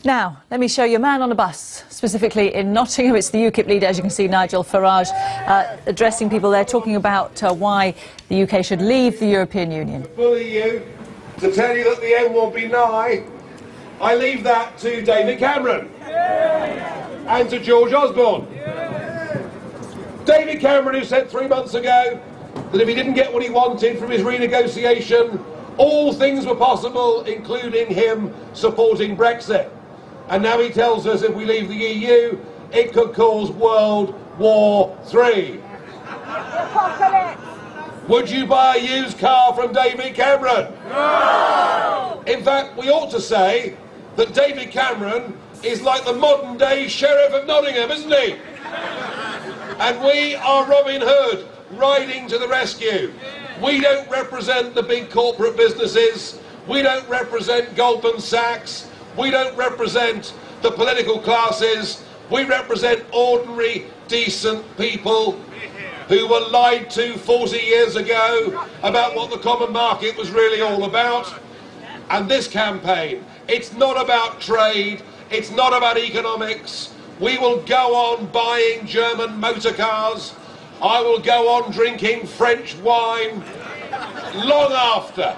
Now, let me show you a man on a bus, specifically in Nottingham. It's the UKIP leader, as you can see, Nigel Farage, addressing people there, talking about why the UK should leave the European Union. To bully you, to tell you that the end won't be nigh, I leave that to David Cameron and to George Osborne. David Cameron, who said 3 months ago that if he didn't get what he wanted from his renegotiation, all things were possible, including him supporting Brexit. And now he tells us if we leave the EU, it could cause World War III. Would you buy a used car from David Cameron? No! In fact, we ought to say that David Cameron is like the modern-day Sheriff of Nottingham, isn't he? And we are Robin Hood, riding to the rescue. We don't represent the big corporate businesses. We don't represent Goldman Sachs. We don't represent the political classes. We represent ordinary, decent people who were lied to 40 years ago about what the common market was really all about. And this campaign, it's not about trade, it's not about economics. We will go on buying German motor cars. I will go on drinking French wine long after.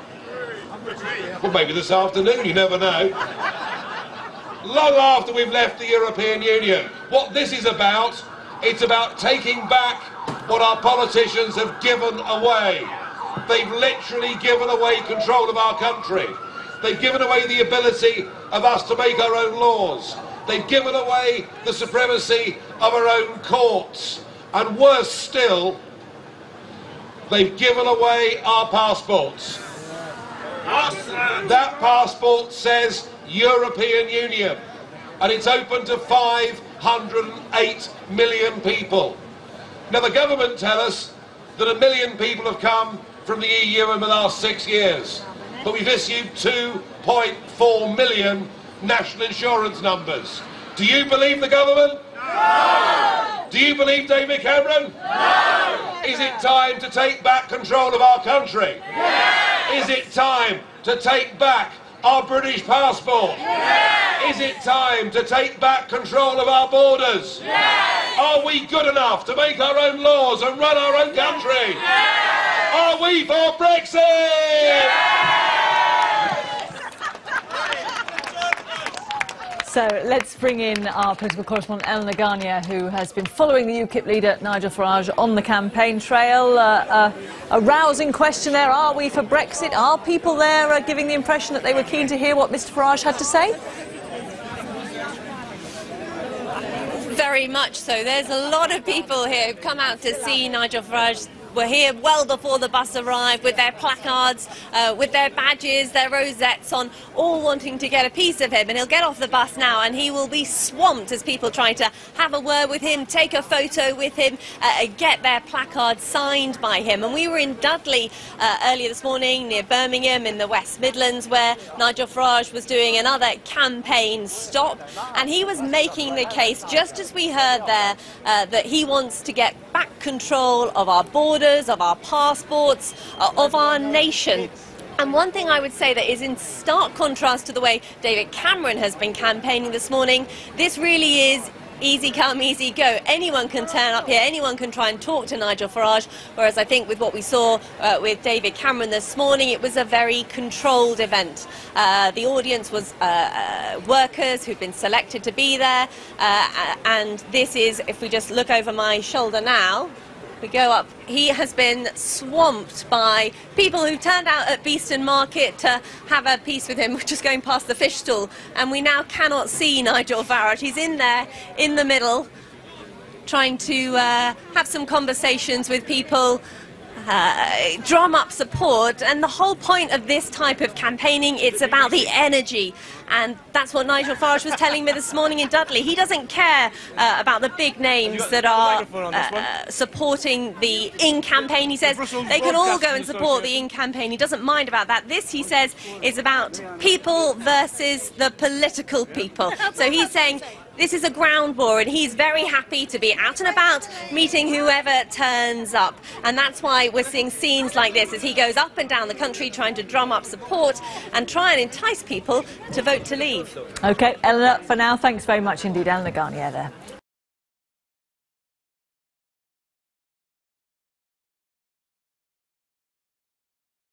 Well, maybe this afternoon, you never know. Long after we've left the European Union. What this is about, it's about taking back what our politicians have given away. They've literally given away control of our country. They've given away the ability of us to make our own laws. They've given away the supremacy of our own courts. And worse still, they've given away our passports. That passport says European Union, and it's open to 508 million people. Now, the government tell us that 1 million people have come from the EU in the last 6 years, but we've issued 2.4 million national insurance numbers. Do you believe the government? No! Do you believe David Cameron? No! Is it time to take back control of our country? Yes! Is it time to take back our British passport? Yes! Is it time to take back control of our borders? Yes! Are we good enough to make our own laws and run our own country? Yes! Are we for Brexit? Yes! So let's bring in our political correspondent Eleanor Garnier, who has been following the UKIP leader Nigel Farage on the campaign trail. A rousing question there. Are we for Brexit? Are people there giving the impression that they were keen to hear what Mr Farage had to say? Very much so. There's a lot of people here who've come out to see Nigel Farage. Were here well before the bus arrived with their placards, with their badges, their rosettes on, all wanting to get a piece of him. And he'll get off the bus now and he will be swamped as people try to have a word with him, take a photo with him, get their placards signed by him. And we were in Dudley earlier this morning near Birmingham in the West Midlands, where Nigel Farage was doing another campaign stop. And he was making the case, just as we heard there, that he wants to get back control of our borders, of our passports, of our nation. And one thing I would say that is in stark contrast to the way David Cameron has been campaigning this morning, this really is easy come, easy go. Anyone can turn up here, anyone can try and talk to Nigel Farage, whereas I think with what we saw with David Cameron this morning, it was a very controlled event. The audience was workers who've been selected to be there, and this is, if we just look over my shoulder now, we go up, he has been swamped by people who turned out at Beeston Market to have a piece with him. We're just going past the fish stall and we now cannot see Nigel Farage. He's in there in the middle trying to have some conversations with people, drum up support. And the whole point of this type of campaigning, it's about the energy. And that's what Nigel Farage was telling me this morning in Dudley. He doesn't care about the big names that are supporting the In campaign. He says they can all go and support the In campaign. He doesn't mind about that. This, he says, is about people versus the political people. So he's saying This is a ground war, and he's very happy to be out and about meeting whoever turns up. And that's why we're seeing scenes like this as he goes up and down the country trying to drum up support and try and entice people to vote to leave. OK, Eleanor, for now, thanks very much indeed. Eleanor Garnier there.